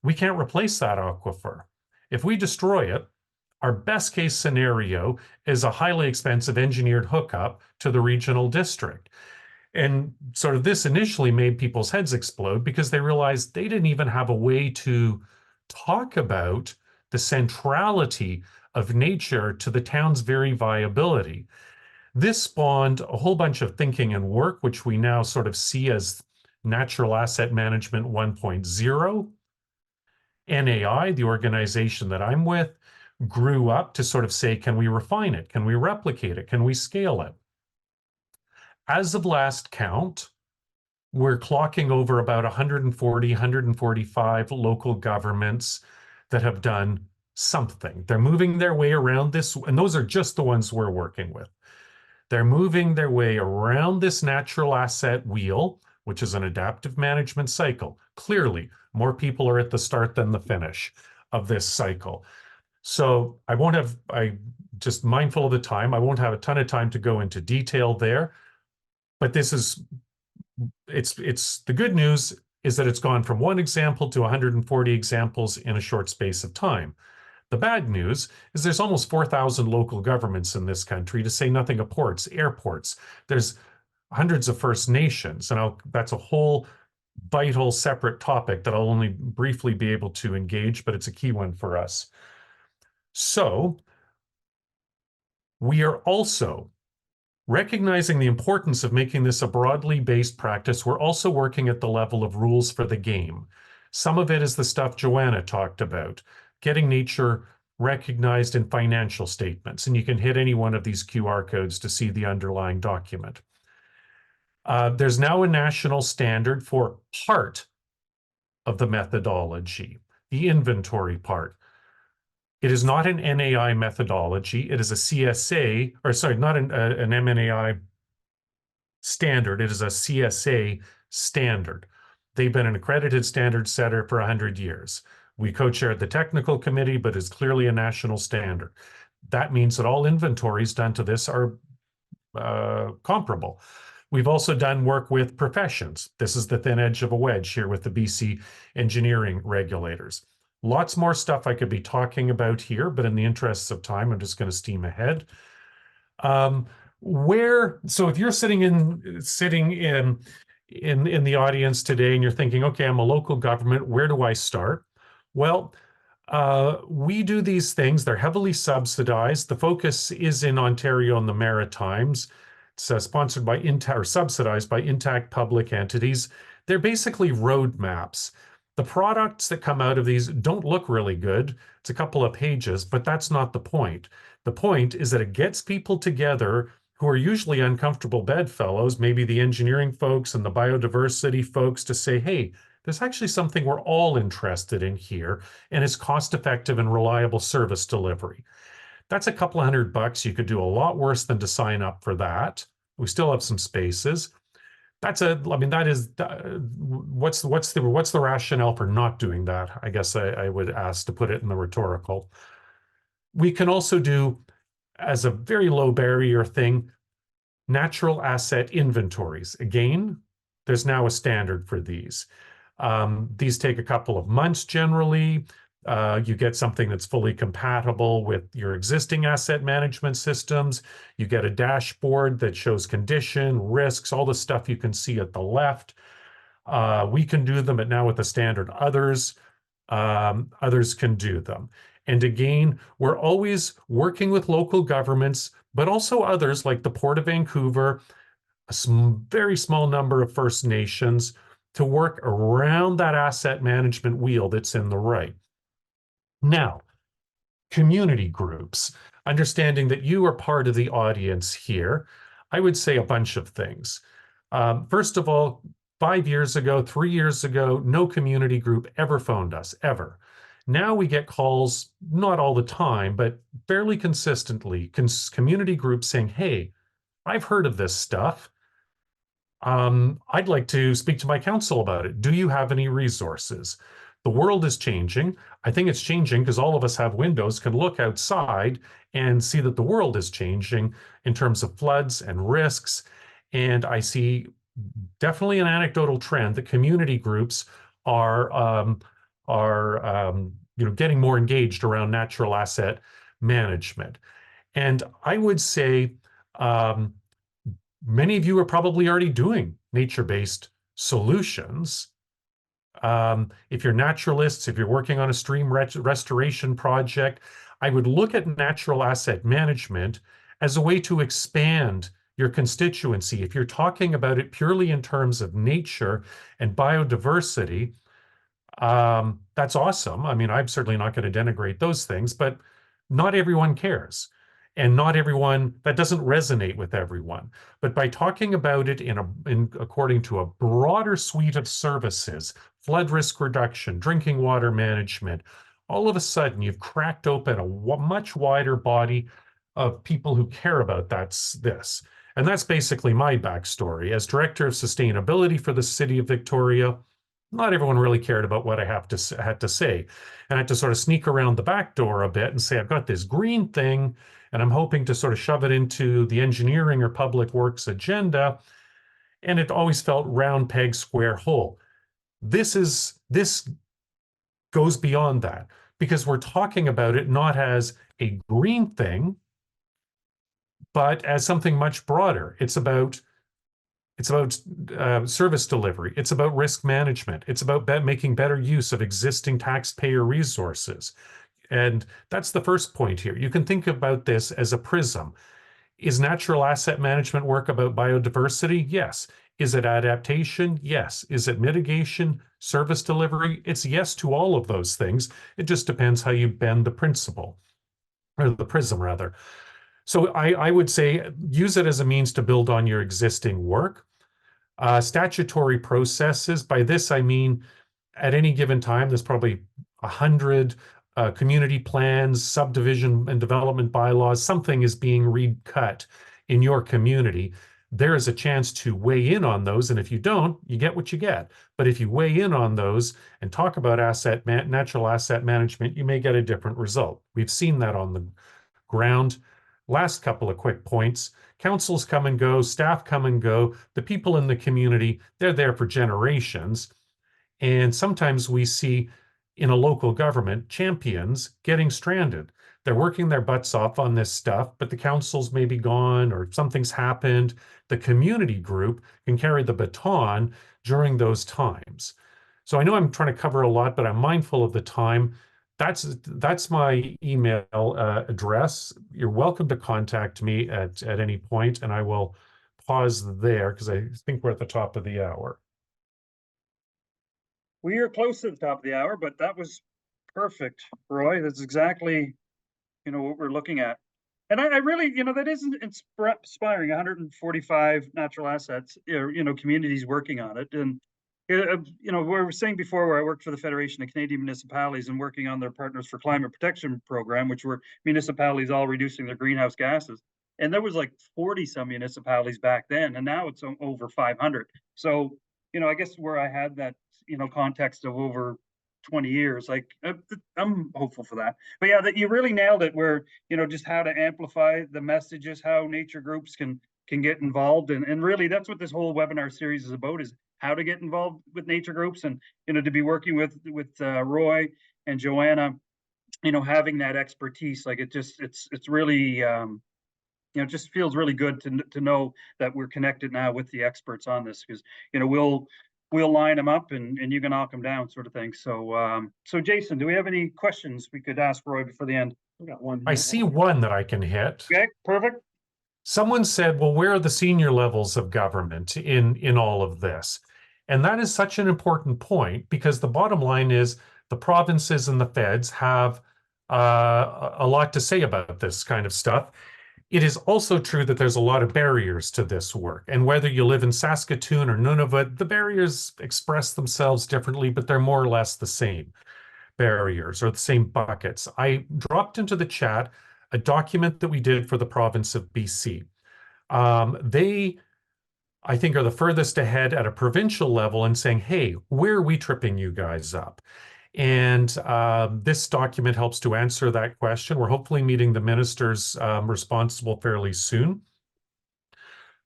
We can't replace that aquifer. If we destroy it, our best case scenario is a highly expensive engineered hookup to the regional district. And sort of this initially made people's heads explode because they realized they didn't even have a way to talk about the centrality of nature to the town's very viability. This spawned a whole bunch of thinking and work, which we now sort of see as Natural Asset Management 1.0. NAI, the organization that I'm with, grew up to sort of say, can we refine it? Can we replicate it? Can we scale it? As of last count, we're clocking over about 140, 145 local governments that have done something. They're moving their way around this, and those are just the ones we're working with. They're moving their way around this natural asset wheel, which is an adaptive management cycle. Clearly, more people are at the start than the finish of this cycle. So I just mindful of the time, I won't have a ton of time to go into detail there, but it's the good news is that it's gone from one example to 140 examples in a short space of time. The bad news is there's almost 4,000 local governments in this country, to say nothing of ports, airports. There's hundreds of First Nations, and that's a whole vital separate topic that I'll only briefly be able to engage, but it's a key one for us. So we are also recognizing the importance of making this a broadly based practice. We're also working at the level of rules for the game. Some of it is the stuff Joanna talked about, getting nature recognized in financial statements. And you can hit any one of these QR codes to see the underlying document. There's now a national standard for part of the methodology, the inventory part. It is not an NAI methodology. It is a CSA, or sorry, not an MNAI standard. It is a CSA standard. They've been an accredited standard setter for 100 years. We co-chaired the technical committee, but it's clearly a national standard. That means that all inventories done to this are comparable. We've also done work with professions. This is the thin edge of a wedge here with the BC engineering regulators. Lots more stuff I could be talking about here, but in the interests of time, I'm just going to steam ahead. So if you're sitting in the audience today and you're thinking, okay, I'm a local government, where do I start? Well, we do these things. They're heavily subsidized. The focus is in Ontario and the Maritimes. It's sponsored by or subsidized by intact public entities. They're basically roadmaps. The products that come out of these don't look really good. It's a couple of pages, but that's not the point. The point is that it gets people together who are usually uncomfortable bedfellows, maybe the engineering folks and the biodiversity folks, to say, hey, there's actually something we're all interested in here, and it's cost-effective and reliable service delivery. That's a couple of $100. You could do a lot worse than to sign up for that. We still have some spaces. What's the rationale for not doing that? I guess I would ask, to put it in the rhetorical. We can also do, as a very low barrier thing, natural asset inventories. Again, there's now a standard for these. These take a couple of months generally. You get something that's fully compatible with your existing asset management systems. You get a dashboard that shows condition, risks, all the stuff you can see at the left. We can do them, but now with the standard others can do them. And again, we're always working with local governments, but also others like the Port of Vancouver, a very small number of First Nations, to work around that asset management wheel that's in the right. Now, community groups, understanding that you are part of the audience here, I would say a bunch of things. First of all, 5 years ago, 3 years ago, no community group ever phoned us, ever. Now we get calls, not all the time, but fairly consistently, community groups saying, hey, I've heard of this stuff. I'd like to speak to my council about it. Do you have any resources? The world is changing. I think it's changing because all of us have windows, can look outside and see that the world is changing in terms of floods and risks. And I see definitely an anecdotal trend that community groups are getting more engaged around natural asset management. And I would say many of you are probably already doing nature-based solutions. If you're naturalists, if you're working on a stream restoration project, I would look at natural asset management as a way to expand your constituency. If you're talking about it purely in terms of nature and biodiversity, that's awesome. I mean, I'm certainly not going to denigrate those things, but not everyone cares. And not everyone, that doesn't resonate with everyone. But by talking about it according to a broader suite of services, flood risk reduction, drinking water management, all of a sudden you've cracked open a much wider body of people who care about this. And that's basically my backstory. As Director of Sustainability for the City of Victoria, not everyone really cared about what I had to say. And I had to sort of sneak around the back door a bit and say, I've got this green thing, and I'm hoping to sort of shove it into the engineering or public works agenda. And it always felt round peg, square hole. This goes beyond that, because we're talking about it not as a green thing, but as something much broader. It's about service delivery. It's about risk management. It's about making better use of existing taxpayer resources. And that's the first point here. You can think about this as a prism. Is natural asset management work about biodiversity? Yes. Is it adaptation? Yes. Is it mitigation, service delivery? It's yes to all of those things. It just depends how you bend the principle, or the prism rather. So I would say use it as a means to build on your existing work. Statutory processes, by this I mean at any given time, there's probably 100 community plans, subdivision and development bylaws, something is being recut in your community. There is a chance to weigh in on those, and if you don't, you get what you get. But if you weigh in on those and talk about natural asset management, you may get a different result. We've seen that on the ground. Last couple of quick points. Councils come and go, staff come and go. The people in the community, they're there for generations. And sometimes we see in a local government champions getting stranded. They're working their butts off on this stuff, but the council's may be gone or something's happened. The community group can carry the baton during those times. So I know I'm trying to cover a lot, but I'm mindful of the time. That's my email address. You're welcome to contact me at any point, and I will pause there because I think we're at the top of the hour. We are close to the top of the hour, but that was perfect, Roy. That's exactly, what we're looking at. And I really, that isn't inspiring. 145 natural assets, communities working on it. And, we were saying before, where I worked for the Federation of Canadian Municipalities and working on their Partners for Climate Protection program, which were municipalities all reducing their greenhouse gases. And there was like 40 some municipalities back then, and now it's over 500. So, I guess where I had that, context of over 20 years, like I'm hopeful for that. But yeah, that you really nailed it, where, just how to amplify the messages, how nature groups can get involved. And really that's what this whole webinar series is about, is how to get involved with nature groups, and, to be working with Roy and Joanna, having that expertise. Like it's really, it just feels really good to know that we're connected now with the experts on this, because, we'll line them up and you can knock them down, sort of thing. So, so Jason, do we have any questions we could ask Roy before the end? We got one. I see one that I can hit. Okay, perfect. Someone said, well, where are the senior levels of government in all of this? And that is such an important point, because the bottom line is the provinces and the feds have a lot to say about this kind of stuff. It is also true that there's a lot of barriers to this work. And whether you live in Saskatoon or Nunavut, the barriers express themselves differently, but they're more or less the same barriers or the same buckets. I dropped into the chat a document that we did for the province of BC. They, I think, are the furthest ahead at a provincial level in saying, hey, where are we tripping you guys up? And this document helps to answer that question. We're hopefully meeting the ministers responsible fairly soon.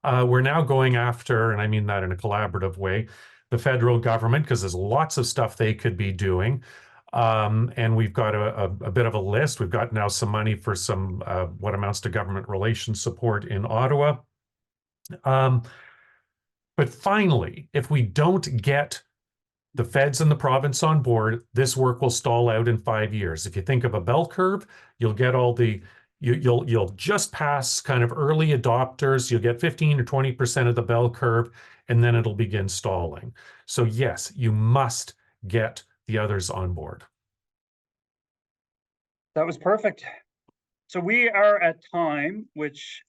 We're now going after, and I mean that in a collaborative way, the federal government, because there's lots of stuff they could be doing. And we've got a bit of a list. We've got now some money for some what amounts to government relations support in Ottawa. But finally, if we don't get the feds and the province on board, this work will stall out in 5 years. If you think of a bell curve, you'll get all the you'll just pass kind of early adopters. You'll get 15 or 20% of the bell curve, and then it'll begin stalling. So yes, you must get the others on board. That was perfect. So we are at time, which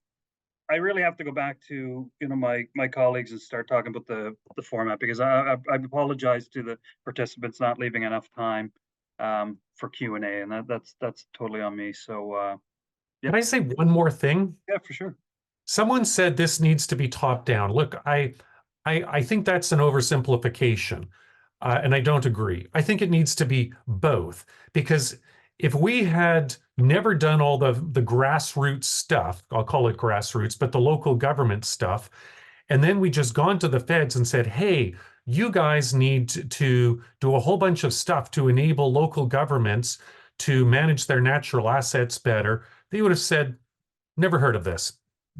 I really have to go back to, my colleagues and start talking about the format, because I apologize to the participants not leaving enough time for Q&A, and that's totally on me. So Can I say one more thing? yeah, for sure. Someone said this needs to be top down. Look, I think that's an oversimplification, and I don't agree. I think it needs to be both, because if we had never done all the grassroots stuff, I'll call it grassroots, but the local government stuff, and then we just gone to the feds and said, hey, you guys need to do a whole bunch of stuff to enable local governments to manage their natural assets better, they would have said, never heard of this.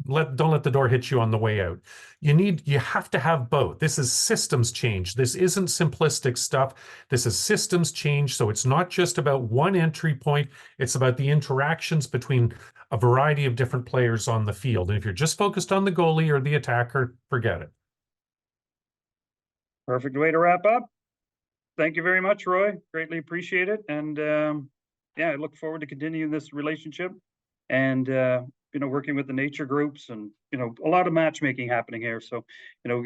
Don't let the door hit you on the way out. You have to have both. This is systems change. This isn't simplistic stuff. This is systems change. So it's not just about one entry point. It's about the interactions between a variety of different players on the field. And if you're just focused on the goalie or the attacker, forget it. Perfect way to wrap up. Thank you very much, Roy. Greatly appreciate it. And yeah, I look forward to continuing this relationship and working with the nature groups, and a lot of matchmaking happening here. So so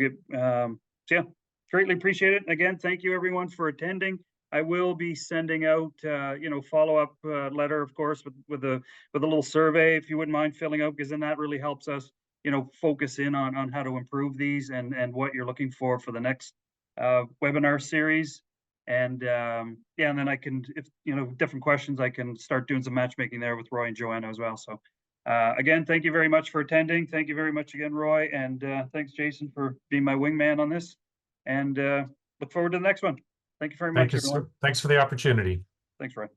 yeah, greatly appreciate it. And again, thank you everyone for attending. I will be sending out follow-up letter, of course, with a little survey, if you wouldn't mind filling out, because then that really helps us focus in on how to improve these and what you're looking for the next webinar series. And yeah, and then I can, if different questions, I can start doing some matchmaking there with Roy and Joanna as well. So again, thank you very much for attending. Thank you very much again, Roy, and thanks, Jason, for being my wingman on this. And look forward to the next one. Thank you very much, everyone. Thanks for the opportunity. Thanks, Roy.